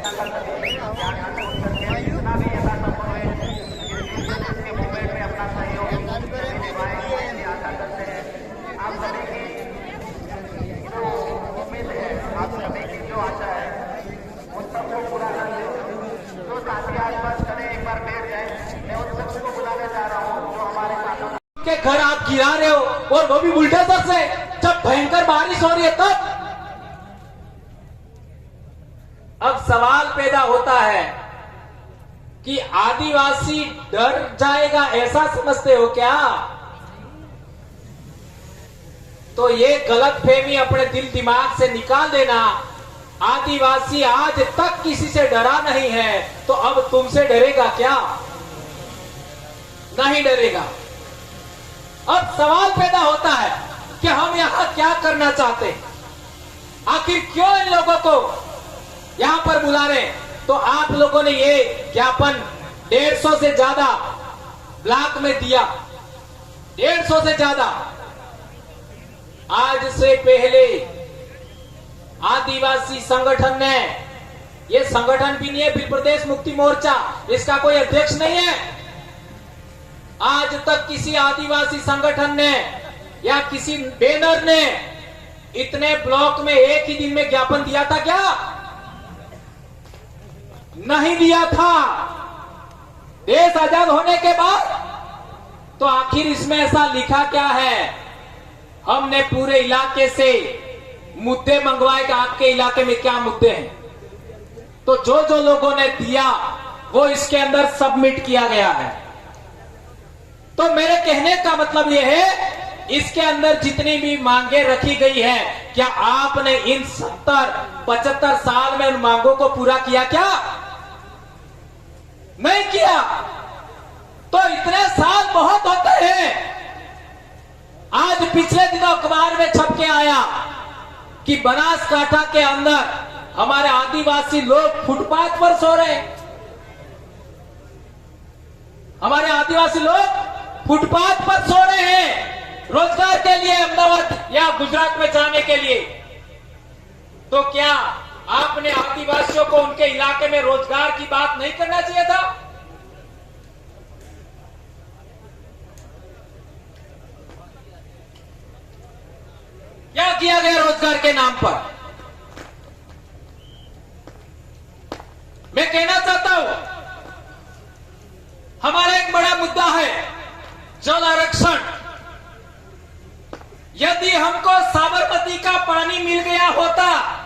के घर आप गिरा रहे हो और वो भी बुलडोजर से, जब भयंकर बारिश हो रही है तब। अब सवाल पैदा होता है कि आदिवासी डर जाएगा, ऐसा समझते हो क्या? तो ये गलतफहमी अपने दिल दिमाग से निकाल देना। आदिवासी आज तक किसी से डरा नहीं है, तो अब तुमसे डरेगा क्या? नहीं डरेगा। अब सवाल पैदा होता है कि हम यहां क्या करना चाहते हैं, आखिर क्यों इन लोगों को यहां पर बुला रहे? तो आप लोगों ने ये ज्ञापन 150 से ज्यादा ब्लॉक में दिया, 150 से ज्यादा। आज से पहले आदिवासी संगठन ने, ये संगठन भी नहीं है, फिर प्रदेश मुक्ति मोर्चा, इसका कोई अध्यक्ष नहीं है। आज तक किसी आदिवासी संगठन ने या किसी बैनर ने इतने ब्लॉक में एक ही दिन में ज्ञापन दिया था क्या? नहीं दिया था। देश आजाद होने के बाद तो आखिर इसमें ऐसा लिखा क्या है? हमने पूरे इलाके से मुद्दे मंगवाए कि आपके इलाके में क्या मुद्दे हैं, तो जो जो लोगों ने दिया वो इसके अंदर सबमिट किया गया है। तो मेरे कहने का मतलब यह है, इसके अंदर जितनी भी मांगे रखी गई है, क्या आपने इन 70-75 साल में उन मांगों को पूरा किया क्या? नहीं किया। तो इतने साल बहुत होते हैं। आज पिछले दिनों अखबार में छप के आया कि बनासकांठा के अंदर हमारे आदिवासी लोग फुटपाथ पर सो रहे हैं। हमारे आदिवासी लोग फुटपाथ पर सो रहे हैं रोजगार के लिए, अहमदाबाद या गुजरात में जाने के लिए। तो क्या आपने आदिवासियों को उनके इलाके में रोजगार की बात नहीं करना चाहिए था? क्या किया गया रोजगार के नाम पर? मैं कहना चाहता हूं, हमारा एक बड़ा मुद्दा है जल आरक्षण। यदि हमको साबरमती का पानी मिल गया होता,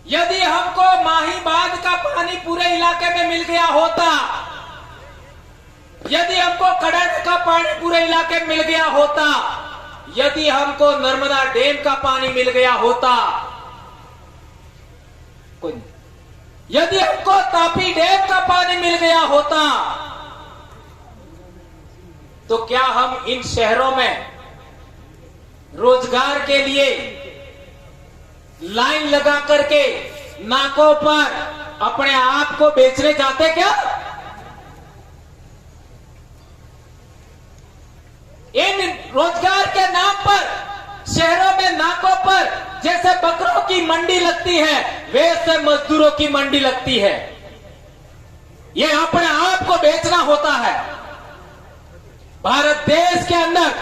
यदि हमको माही बांध का पानी पूरे इलाके में मिल गया होता, यदि हमको कड़क का पानी पूरे इलाके में मिल गया होता, यदि हमको नर्मदा डैम का पानी मिल गया होता, यदि हमको तापी डैम का पानी मिल गया होता, तो क्या हम इन शहरों में रोजगार के लिए लाइन लगा करके नाकों पर अपने आप को बेचने जाते क्या? इन रोजगार के नाम पर शहरों में नाकों पर जैसे बकरों की मंडी लगती है, वैसे मजदूरों की मंडी लगती है। ये अपने आप को बेचना होता है। भारत देश के अंदर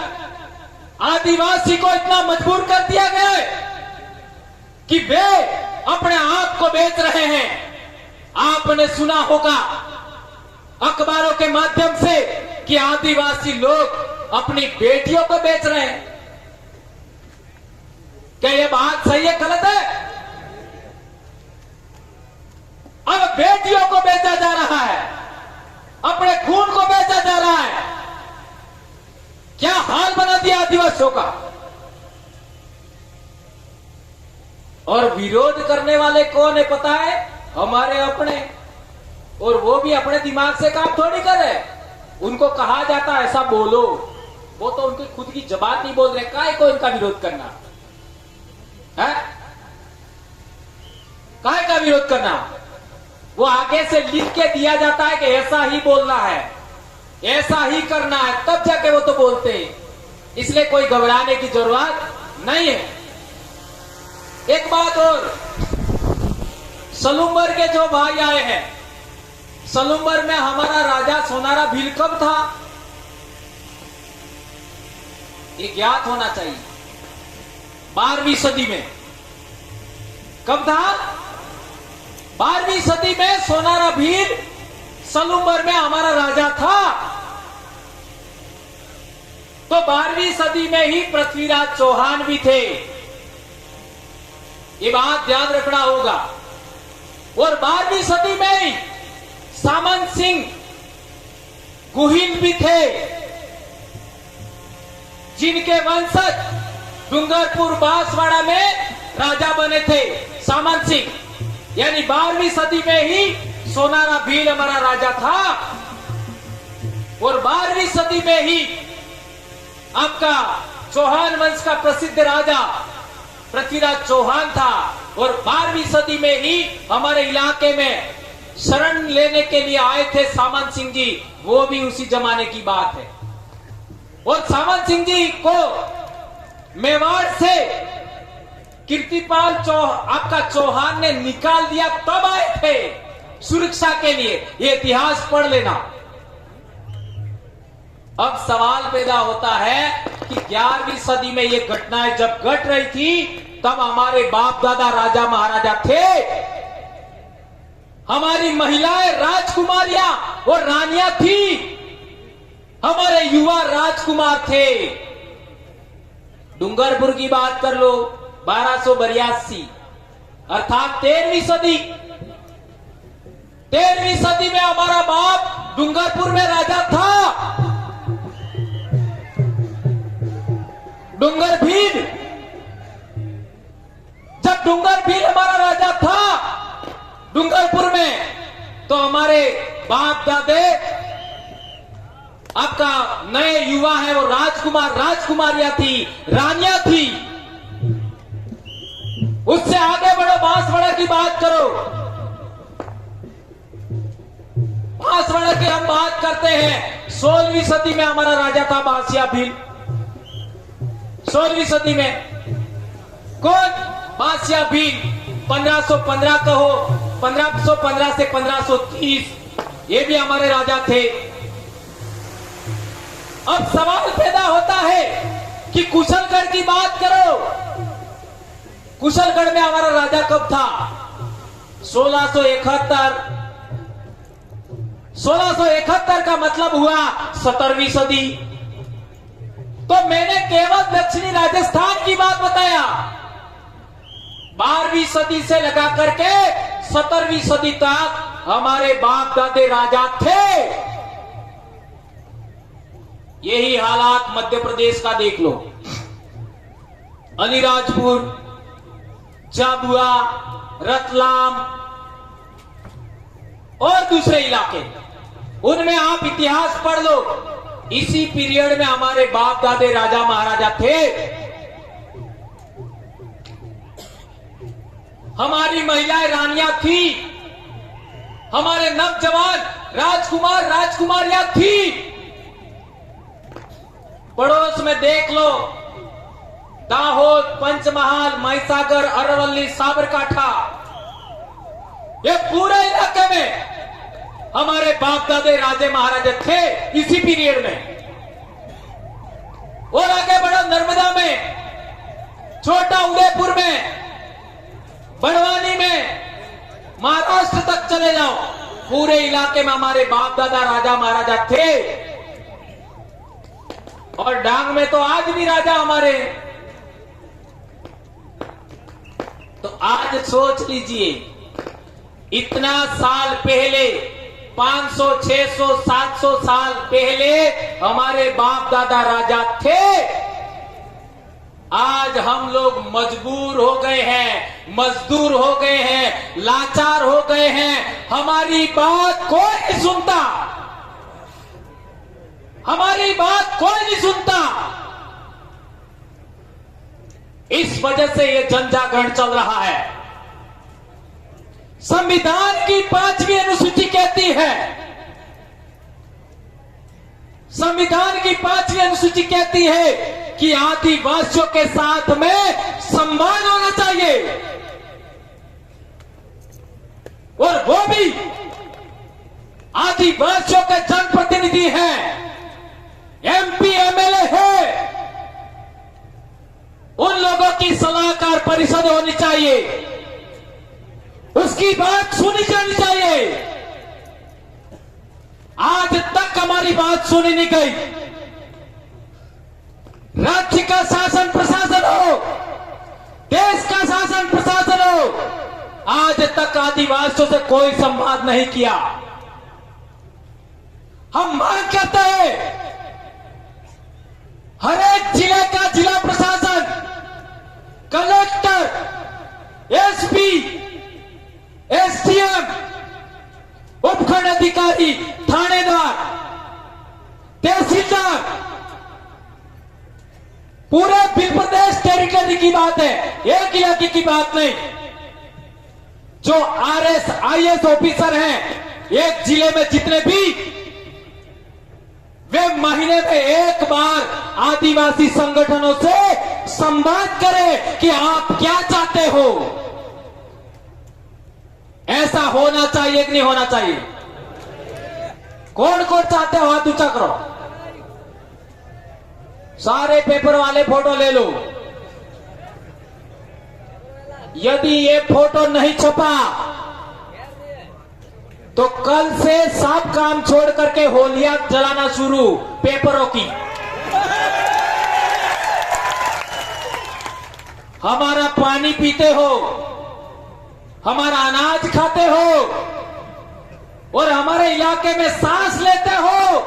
आदिवासी को इतना मजबूर कर दिया गया है कि वे अपने आप को बेच रहे हैं। आपने सुना होगा अखबारों के माध्यम से कि आदिवासी लोग अपनी बेटियों को बेच रहे हैं। क्या यह बात सही है, गलत है? अब बेटियों को बेचा जा रहा है, अपने खून को बेचा जा रहा है। क्या हाल बना दिया आदिवासियों का। और विरोध करने वाले कौन है पता है? हमारे अपने, और वो भी अपने दिमाग से काम थोड़ी कर रहे। उनको कहा जाता है ऐसा बोलो, वो तो उनकी खुद की जबान नहीं बोल रहे, काहे को इनका विरोध करना है? काहे का विरोध करना? वो आगे से लिख के दिया जाता है कि ऐसा ही बोलना है, ऐसा ही करना है, तब जाके वो तो बोलते हैं। इसलिए कोई घबराने की जरूरत नहीं है। एक बात और, सलूम्बर के जो भाई आए हैं, सलूम्बर में हमारा राजा सोनारा भील कब था? ये ज्ञात होना चाहिए। 12वीं सदी में कब था? 12वीं सदी में सोनारा भील सलूम्बर में हमारा राजा था। तो 12वीं सदी में ही पृथ्वीराज चौहान भी थे, ये बात ध्यान रखना होगा। और 12वीं सदी में ही सामंत सिंह गुहिल भी थे, जिनके वंशज डूंगरपुर बांसवाड़ा में राजा बने थे सामंत सिंह। यानी 12वीं सदी में ही सोनारा भील हमारा राजा था और 12वीं सदी में ही आपका चौहान वंश का प्रसिद्ध राजा पृथ्वीराज चौहान था। और 12वीं सदी में ही हमारे इलाके में शरण लेने के लिए आए थे सामंत सिंह जी, वो भी उसी जमाने की बात है। और सामंत सिंह जी को मेवाड़ से कीर्तिपाल आपका चौहान ने निकाल दिया, तब आए थे सुरक्षा के लिए। ये इतिहास पढ़ लेना। अब सवाल पैदा होता है कि 11वीं सदी में ये घटनाएं जब घट रही थी, तब हमारे बाप दादा राजा महाराजा थे, हमारी महिलाएं राजकुमारियां और रानियां थी, हमारे युवा राजकुमार थे। डूंगरपुर की बात कर लो, 1282 अर्थात 13वीं सदी। 13वीं सदी में हमारा बाप डूंगरपुर में राजा था। डूंगर भील, जब डूंगर भील हमारा राजा था डूंगरपुर में, तो हमारे बाप दादे आपका नए युवा है वो राजकुमार राजकुमारियां थी, रानियां थी। उससे आगे बढ़ो, बांसवाड़ा की बात करो। बांसवाड़ा की हम बात करते हैं, 16वीं सदी में हमारा राजा था बांसिया भील। 16वीं सदी में कौन? बांसिया भील। 1515 कहो, 1515 से 1530, ये भी हमारे राजा थे। अब सवाल पैदा होता है कि कुशलगढ़ की बात करो। कुशलगढ़ में हमारा राजा कब था? 1671। 1671 का मतलब हुआ 17वीं सदी। तो मैंने केवल दक्षिणी राजस्थान की बात बताया। 12वीं सदी से लगा करके 17वीं सदी तक हमारे बाप दादे राजा थे। यही हालात मध्य प्रदेश का देख लो। अलीराजपुर, झाबुआ, रतलाम और दूसरे इलाके, उनमें आप इतिहास पढ़ लो। इसी पीरियड में हमारे बाप दादे राजा महाराजा थे। हमारी महिलाएं रानियां थी, हमारे नवजवान राजकुमार राजकुमारियां थी। पड़ोस में देख लो, दाहोद, पंचमहाल, महिसागर, अरवल्ली, साबरकाठा, ये पूरे इलाके में हमारे बाप दादे राजे महाराजे थे इसी पीरियड में। और आगे बढ़ो, नर्मदा में, छोटा उदयपुर में, बड़वानी में, महाराष्ट्र तक चले जाओ, पूरे इलाके में हमारे बाप दादा राजा महाराजा थे। और डांग में तो आज भी राजा हमारे। तो आज सोच लीजिए, इतना साल पहले, 500, 600, 700 साल पहले हमारे बाप दादा राजा थे। आज हम लोग मजबूर हो गए हैं, मजदूर हो गए हैं, लाचार हो गए हैं। हमारी बात कोई नहीं सुनता, हमारी बात कोई नहीं सुनता। इस वजह से ये जनजागरण चल रहा है। संविधान की 5वीं अनुसूची कहती है, संविधान की 5वीं अनुसूची कहती है कि आदिवासियों के साथ में सम्मान होना चाहिए। आदिवासियों के जनप्रतिनिधि हैं, एमपी एमएलए है, उन लोगों की सलाहकार परिषद होनी चाहिए, उसकी बात सुनी जानी चाहिए। आज तक हमारी बात सुनी नहीं गई। राज्य का शासन प्रशासन हो, देश का शासन प्रशासन हो, आज तक आदिवासियों से कोई संवाद नहीं किया। हम मांग करते हैं हर एक जिले का जिला प्रशासन, कलेक्टर, एसपी, एसडीएम, उपखंड अधिकारी, थानेदार, तहसीलदार, पूरे बिल प्रदेश टेरिटरी की बात है, एक इलाके की बात नहीं। जो आरएस आईएएस ऑफिसर हैं एक जिले में जितने भी, वे महीने में एक बार आदिवासी संगठनों से संवाद करें कि आप क्या चाहते हो। ऐसा होना चाहिए कि नहीं होना चाहिए? कौन कौन चाहते हो हाथ ऊंचा करो। सारे पेपर वाले फोटो ले लो। यदि ये फोटो नहीं छपा तो कल से सब काम छोड़ करके होलियां जलाना शुरू पेपरों की। हमारा पानी पीते हो, हमारा अनाज खाते हो और हमारे इलाके में सांस लेते हो,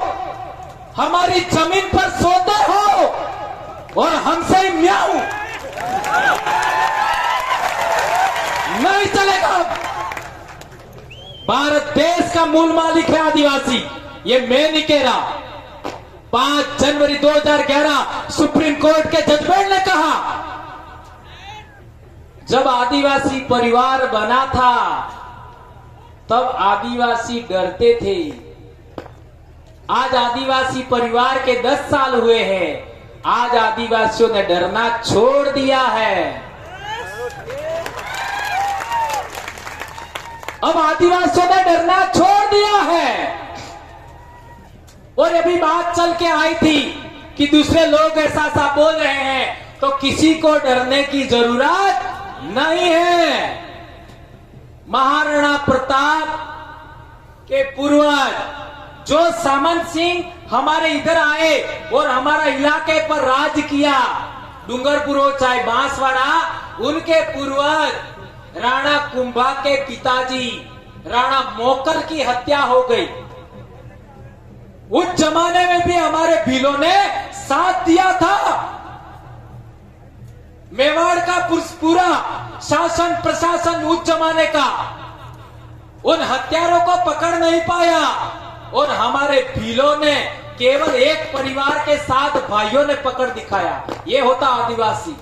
हमारी जमीन पर सोते हो और हमसे ही म्याऊं नहीं चलेगा। भारत देश का मूल मालिक है आदिवासी, ये मैं नहीं कह रहा। 5 जनवरी 2011 सुप्रीम कोर्ट के जजमेंट ने कहा, जब आदिवासी परिवार बना था तब आदिवासी डरते थे। आज आदिवासी परिवार के 10 साल हुए हैं, आज आदिवासियों ने डरना छोड़ दिया है। अब आदिवासियों ने डरना छोड़ दिया है। और अभी बात चल के आई थी कि दूसरे लोग ऐसा सा बोल रहे हैं, तो किसी को डरने की जरूरत नहीं है। महाराणा प्रताप के पूर्वज जो सामंत सिंह हमारे इधर आए और हमारा इलाके पर राज किया, डूंगरपुर हो चाहे बांसवाड़ा, उनके पूर्वज राणा कुंभा के पिताजी राणा मोकर की हत्या हो गई। उस जमाने में भी हमारे भीलों ने साथ दिया था। मेवाड़ का पूरा शासन प्रशासन उस जमाने का उन हत्यारों को पकड़ नहीं पाया और हमारे भीलों ने केवल एक परिवार के 7 भाइयों ने पकड़ दिखाया। ये होता आदिवासी।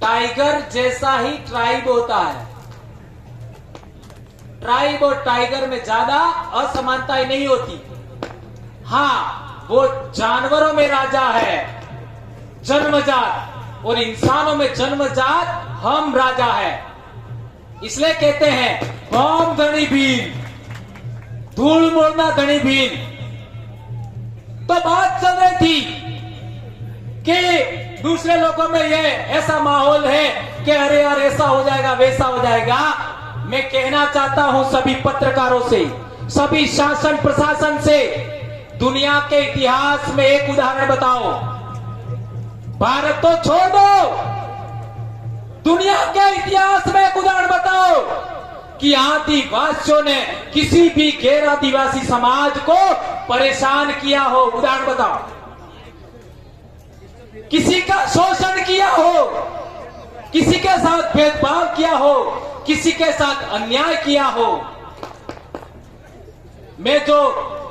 टाइगर जैसा ही ट्राइब होता है। ट्राइब और टाइगर में ज्यादा असमानताएं नहीं होती। हाँ, वो जानवरों में राजा है जन्मजात, और इंसानों में जन्मजात हम राजा है। इसलिए कहते हैं बम धनी भील, धूल मोड़ना धनी भील। तो बात चल रही थी कि दूसरे लोगों में ये ऐसा माहौल है कि अरे यार ऐसा हो जाएगा वैसा हो जाएगा। मैं कहना चाहता हूं सभी पत्रकारों से, सभी शासन प्रशासन से, दुनिया के इतिहास में एक उदाहरण बताओ। भारत तो छोड़ दो, दुनिया के इतिहास में एक उदाहरण बताओ कि आदिवासियों ने किसी भी गैर आदिवासी समाज को परेशान किया हो। उदाहरण बताओ, किसी का शोषण किया हो, किसी के साथ भेदभाव किया हो, किसी के साथ अन्याय किया हो। मैं जो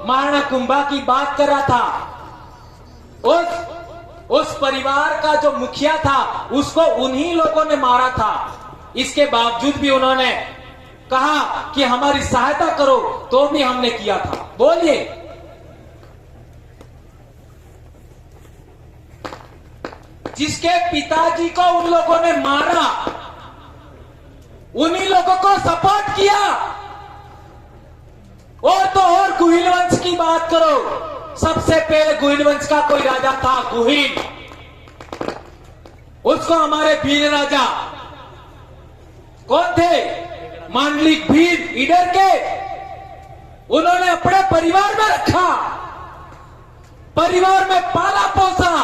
महाराणा कुंभा की बात कर रहा था, उस परिवार का जो मुखिया था उसको उन्हीं लोगों ने मारा था। इसके बावजूद भी उन्होंने कहा कि हमारी सहायता करो, तो भी हमने किया था। बोलिए, जिसके पिताजी को उन लोगों ने मारा, उन्हीं लोगों को सपोर्ट किया। और तो और गुहिल वंश की बात करो, सबसे पहले गुहिल वंश का कोई राजा था गुहिल, उसको हमारे भील राजा कौन थे, मांडलिक भील ईडर के, उन्होंने अपने परिवार में रखा, परिवार में पाला पोसा,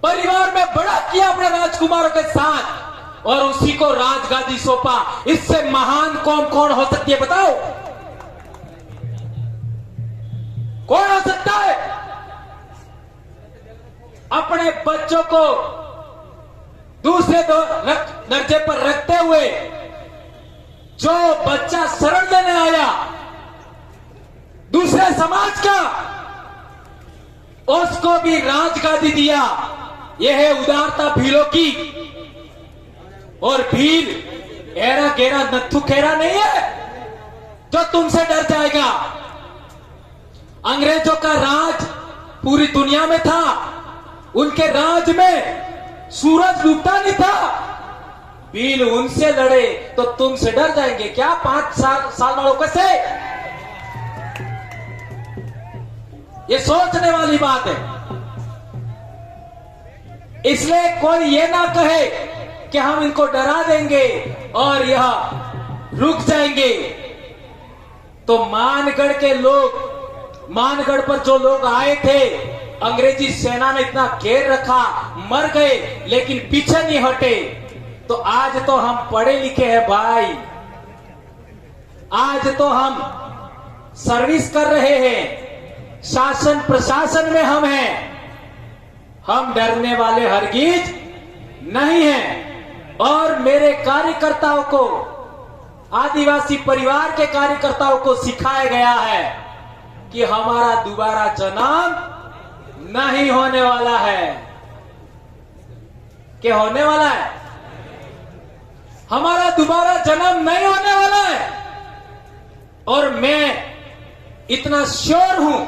परिवार में बड़ा किया अपने राजकुमारों के साथ, और उसी को राजगादी सौंपा। इससे महान कौम कौन हो सकती है बताओ? कौन हो सकता है? अपने बच्चों को दूसरे दर्जे पर रखते हुए जो बच्चा शरण लेने आया दूसरे समाज का, उसको भी राजगादी दिया। यह है उदारता भीलों की। और भील एरा गेरा नत्थु खेरा नहीं है जो तुमसे डर जाएगा। अंग्रेजों का राज पूरी दुनिया में था, उनके राज में सूरज डूबता नहीं था। भील उनसे लड़े तो तुमसे डर जाएंगे क्या 5 साल वालों कैसे? ये सोचने वाली बात है। इसलिए कोई ये ना कहे कि हम इनको डरा देंगे और यह रुक जाएंगे। तो मानगढ़ के लोग, मानगढ़ पर जो लोग आए थे, अंग्रेजी सेना ने इतना घेर रखा, मर गए लेकिन पीछे नहीं हटे। तो आज तो हम पढ़े लिखे हैं भाई, आज तो हम सर्विस कर रहे हैं, शासन प्रशासन में हम हैं। हम डरने वाले हरगिज नहीं हैं। और मेरे कार्यकर्ताओं को, आदिवासी परिवार के कार्यकर्ताओं को सिखाया गया है कि हमारा दोबारा जन्म नहीं होने वाला है। क्या होने वाला है? हमारा दोबारा जन्म नहीं होने वाला है। और मैं इतना श्योर हूं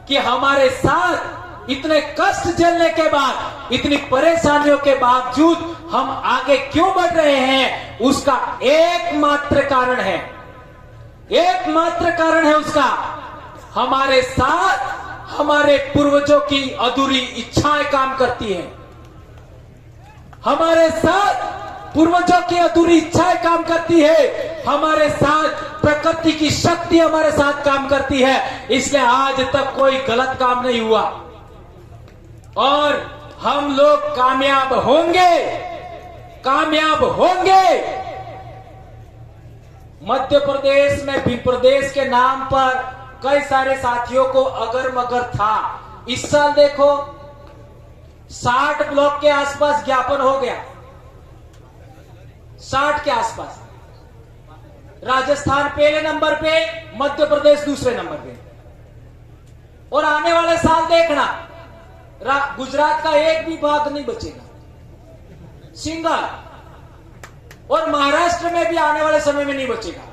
कि हमारे साथ इतने कष्ट झेलने के बाद, इतनी परेशानियों के बावजूद हम आगे क्यों बढ़ रहे हैं, उसका एकमात्र कारण है, एकमात्र कारण है उसका, हमारे साथ हमारे पूर्वजों की अधूरी इच्छाएं काम करती हैं। हमारे साथ पूर्वजों की अधूरी इच्छाएं काम करती है, हमारे साथ प्रकृति की शक्ति हमारे साथ काम करती है। इसलिए आज तक कोई गलत काम नहीं हुआ और हम लोग कामयाब होंगे, कामयाब होंगे। मध्य प्रदेश में भी प्रदेश के नाम पर कई सारे साथियों को अगर मगर था। इस साल देखो 60 ब्लॉक के आसपास ज्ञापन हो गया, 60 के आसपास। राजस्थान पहले नंबर पे, मध्य प्रदेश दूसरे नंबर पे। और आने वाले साल देखना गुजरात का एक भी भाग नहीं बचेगा, सिंगल। और महाराष्ट्र में भी आने वाले समय में नहीं बचेगा।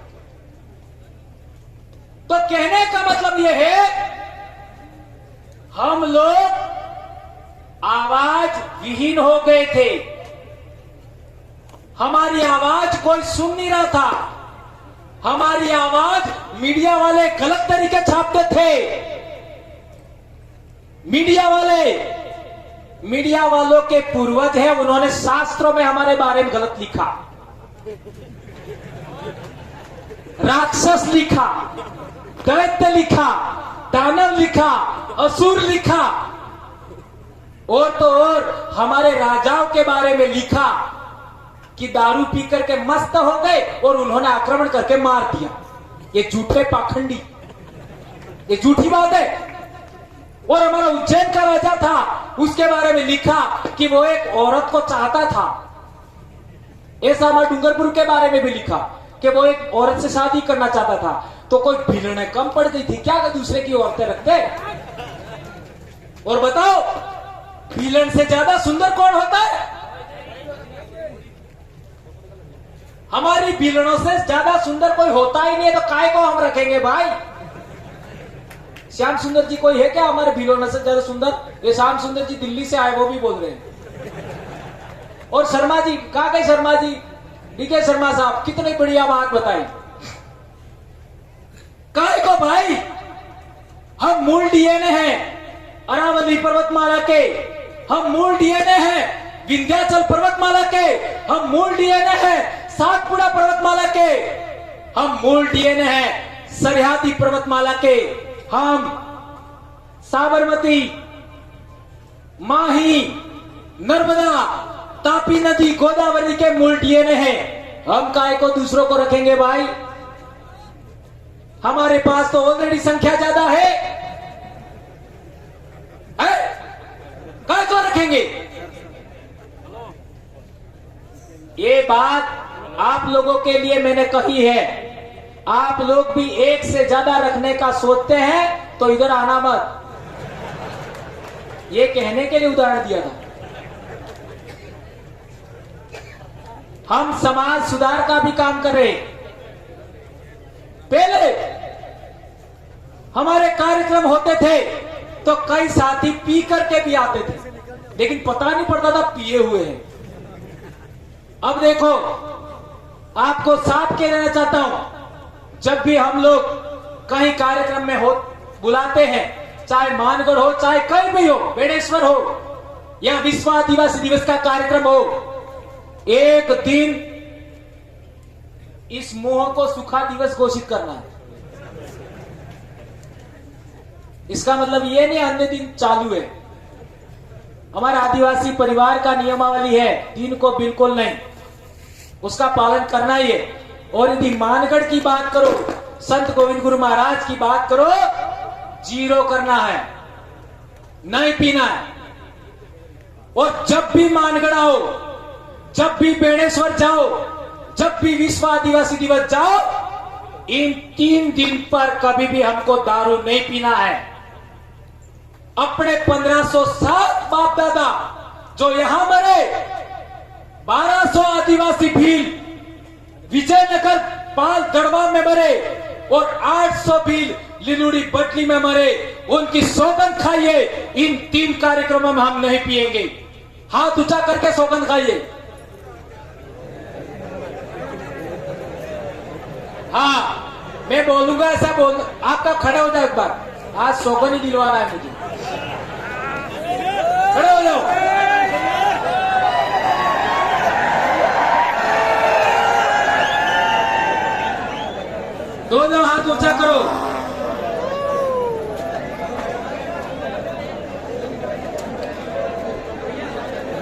तो कहने का मतलब यह है, हम लोग आवाज विहीन हो गए थे, हमारी आवाज कोई सुन नहीं रहा था, हमारी आवाज मीडिया वाले गलत तरीके छापते थे। मीडिया वालों के पूर्वज हैं, उन्होंने शास्त्रों में हमारे बारे में गलत लिखा, राक्षस लिखा, दैत्य लिखा, दानव लिखा, असुर लिखा। और तो और हमारे राजाओं के बारे में लिखा कि दारू पी करके मस्त हो गए और उन्होंने आक्रमण करके मार दिया। ये झूठे पाखंडी, ये झूठी बात है। और हमारा उज्जैन का राजा था, उसके बारे में लिखा कि वो एक औरत को चाहता था। ऐसा हमारे डूंगरपुर के बारे में भी लिखा कि वो एक औरत से शादी करना चाहता था। तो कोई भिलने कम पड़ गई थी क्या दूसरे की औरतें रखते? और बताओ, भिलन से ज्यादा सुंदर कौन होता है? हमारी भिलनों से ज्यादा सुंदर कोई होता ही नहीं है, तो काय को हम रखेंगे भाई? श्याम सुंदर जी कोई है क्या हमारे भिलनों से ज्यादा सुंदर? ये श्याम सुंदर जी दिल्ली से आए, वो भी बोल रहे हैं। और शर्मा जी, कहां गए शर्मा जी? डीके शर्मा साहब कितनी बढ़िया बात बताई। काय को भाई, हम मूल डीएनए हैं अरावली पर्वतमाला के, हम मूल डीएनए हैं विंध्याचल पर्वतमाला के, हम मूल डीएनए हैं सातपुड़ा पर्वतमाला के, हम मूल डीएनए हैं सरहदी पर्वतमाला के, हम साबरमती, माही, नर्मदा, तापी नदी, गोदावरी के मूल डीएनए हैं। हम काय को दूसरों को रखेंगे भाई? हमारे पास तो ऑलरेडी संख्या ज्यादा है, काय को रखेंगे? ये बात आप लोगों के लिए मैंने कही है। आप लोग भी एक से ज्यादा रखने का सोचते हैं तो इधर आना मत, ये कहने के लिए उदाहरण दिया था। हम समाज सुधार का भी काम कर रहे हैं। पहले हमारे कार्यक्रम होते थे तो कई साथी पी करके भी आते थे, लेकिन पता नहीं पड़ता था पिए हुए हैं। अब देखो, आपको साफ कह देना चाहता हूं, जब भी हम लोग कहीं कार्यक्रम में हो बुलाते हैं, चाहे मानगढ़ हो, चाहे कहीं भी हो, बेणेश्वर हो या विश्व आदिवासी दिवस का कार्यक्रम हो, एक दिन इस मुंह को सूखा दिवस घोषित करना है। इसका मतलब ये नहीं अन्य दिन चालू है। हमारा आदिवासी परिवार का नियमावली है, दिन को बिल्कुल नहीं, उसका पालन करना ही है। और यदि मानगढ़ की बात करो, संत गोविंद गुरु महाराज की बात करो, जीरो करना है, नहीं पीना है। और जब भी मानगढ़ आओ, जब भी बेणेश्वर जाओ, जब भी विश्व आदिवासी दिवस जाओ, इन 3 दिन पर कभी भी हमको दारू नहीं पीना है। अपने 1507 बाप दादा जो यहां मरे, 1200 आदिवासी भील विजयनगर पाल दड़वा में मरे और 800 भील लिलुड़ी बटली में मरे, उनकी सौगंध खाइए। इन 3 कार्यक्रमों में हम नहीं पिएंगे। हाथ ऊंचा करके सौगंध खाइए। हाँ, मैं बोलूंगा ऐसा बोल, आपका खड़े हो जाओ एक बार, आज सौगंध ही दिलवाना है मुझे। खड़े हो जाओ। दोनों हाथ ऊंचा करो।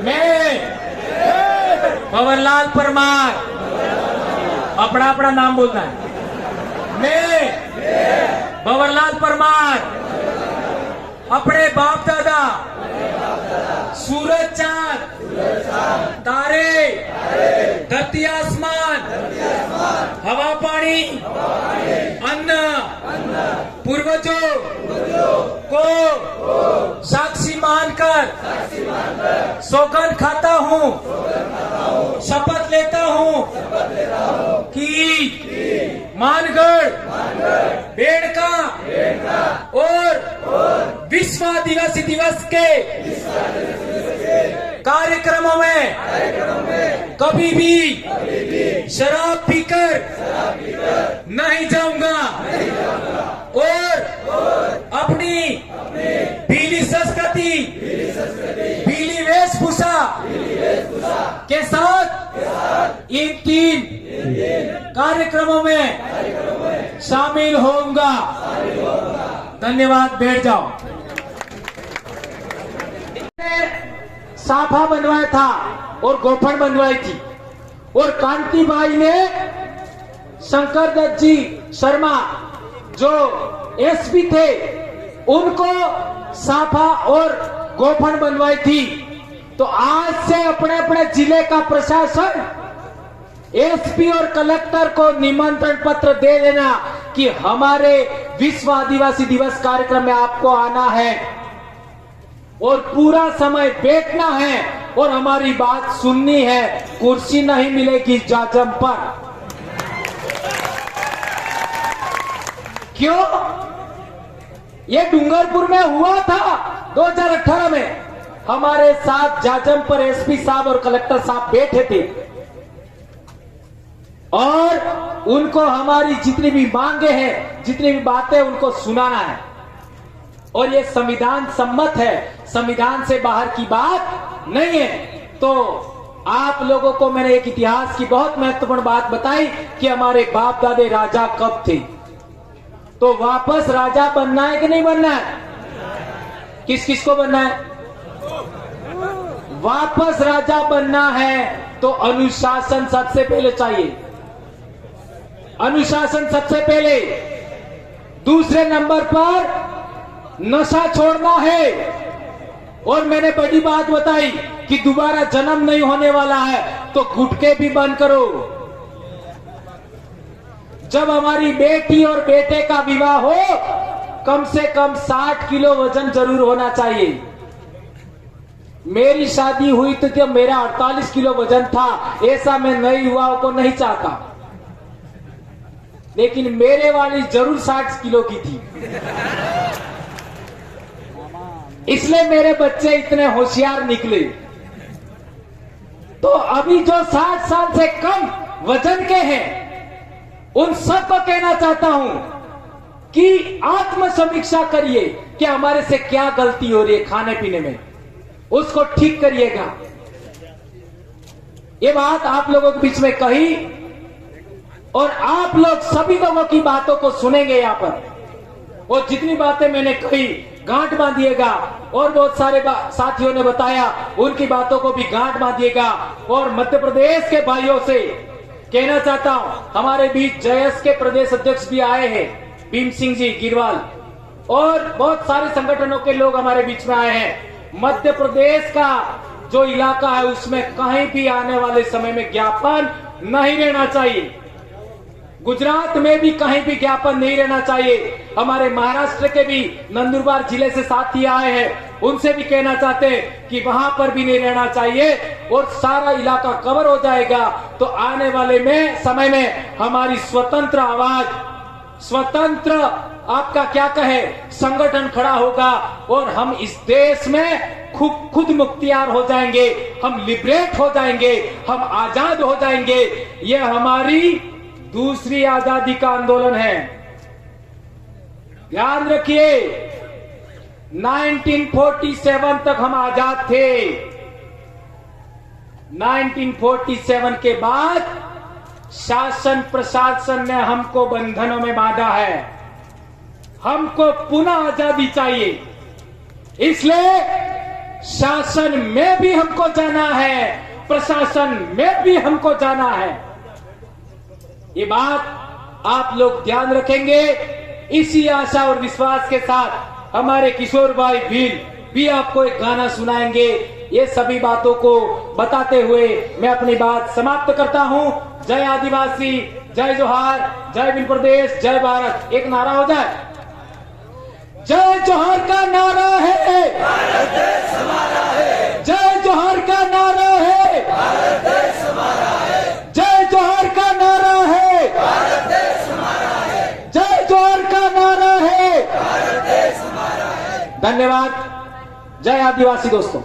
मैं भंवरलाल परमार, अपना अपना नाम बोलना है। मैं भंवरलाल परमार अपने बाप दादा सूरज चांद तारे धरती आसमान हवा पानी अन्न पूर्वजों को साक्षी मानकर सौगंध खाता हूँ, शपथ लेता हूँ कि मानगढ़, बेड़का और विश्व आदिवासी दिवस के कार्यक्रमों में कभी भी शराब पीकर नहीं जाऊंगा और अपनी भीली संस्कृति, भीली वेशभूषा के साथ इन 3 कार्यक्रमों में शामिल होऊंगा। धन्यवाद। बैठ जाओ। साफा बनवाया था और गोफन बनवाई थी, और कांतिबाई ने शंकर दत्त जी शर्मा जो एसपी थे उनको साफा और गोफन बनवाई थी। तो आज से अपने अपने जिले का प्रशासन एसपी और कलेक्टर को निमंत्रण पत्र दे देना कि हमारे विश्व आदिवासी दिवस कार्यक्रम में आपको आना है और पूरा समय बैठना है और हमारी बात सुननी है। कुर्सी नहीं मिलेगी जाजम पर। क्यों? ये डूंगरपुर में हुआ था 2018 में। हमारे साथ जाजम पर एसपी साहब और कलेक्टर साहब बैठे थे। और उनको हमारी जितनी भी मांगे हैं, जितनी भी बातें, उनको सुनाना है। और ये संविधान सम्मत है, संविधान से बाहर की बात नहीं है। तो आप लोगों को मैंने एक इतिहास की बहुत महत्वपूर्ण बात बताई कि हमारे बाप दादे राजा कब थे। तो वापस राजा बनना है कि नहीं बनना है? किस किस को बनना है? वापस राजा बनना है तो अनुशासन सबसे पहले चाहिए। अनुशासन सबसे पहले। दूसरे नंबर पर नशा छोड़ना है। और मैंने बड़ी बात बताई कि दोबारा जन्म नहीं होने वाला है तो गुटखे भी बंद करो। जब हमारी बेटी और बेटे का विवाह हो, कम से कम 60 किलो वजन जरूर होना चाहिए। मेरी शादी हुई तो जब मेरा 48 किलो वजन था, ऐसा मैं नई युवाओं को नहीं चाहता, लेकिन मेरे वाली जरूर 60 किलो की थी। इसलिए मेरे बच्चे इतने होशियार निकले। तो अभी जो 60 साल से कम वजन के हैं, उन सबको कहना चाहता हूं कि आत्मसमीक्षा करिए कि हमारे से क्या गलती हो रही है खाने पीने में, उसको ठीक करिएगा। ये बात आप लोगों के बीच में कही और आप लोग सभी लोगों की बातों को सुनेंगे यहां पर। और जितनी बातें मैंने कही गांठ बांधिएगा, और बहुत सारे साथियों ने बताया उनकी बातों को भी गांठ बांधिएगा। और मध्य प्रदेश के भाइयों से कहना चाहता हूं, हमारे बीच जयस के प्रदेश अध्यक्ष भी आए हैं, भीम सिंह जी गिरवाल, और बहुत सारे संगठनों के लोग हमारे बीच में आए हैं। मध्य प्रदेश का जो इलाका है उसमें कहीं भी आने वाले समय में ज्ञापन नहीं रहना चाहिए। गुजरात में भी कहीं भी ज्ञापन नहीं रहना चाहिए। हमारे महाराष्ट्र के भी नंदुरबार जिले से साथी आए हैं, उनसे भी कहना चाहते हैं कि वहां पर भी नहीं रहना चाहिए। और सारा इलाका कवर हो जाएगा तो आने वाले में समय में हमारी स्वतंत्र आवाज, स्वतंत्र आपका क्या कहे संगठन खड़ा होगा और हम इस देश में खुद मुख्तियार हो जाएंगे, हम लिबरेट हो जाएंगे, हम आजाद हो जाएंगे। ये हमारी दूसरी आजादी का आंदोलन है। ध्यान रखिए, 1947 तक हम आजाद थे। 1947 के बाद शासन प्रशासन ने हमको बंधनों में बांधा है। हमको पुनः आजादी चाहिए, इसलिए शासन में भी हमको जाना है, प्रशासन में भी हमको जाना है। ये बात आप लोग ध्यान रखेंगे। इसी आशा और विश्वास के साथ हमारे किशोर भाई भील भी आपको एक गाना सुनाएंगे। ये सभी बातों को बताते हुए मैं अपनी बात समाप्त करता हूं। जय आदिवासी, जय जोहार, जय भील प्रदेश, जय भारत। एक नारा हो जाए। जय जोहार का नारा है, भारत देश हमारा है। जय जोहार का नारा है, भारत देश हमारा है। जय जोहार का नारा है, भारत देश हमारा है। जय जोहार का नारा है, भारत देश हमारा है। धन्यवाद। जय आदिवासी दोस्तों।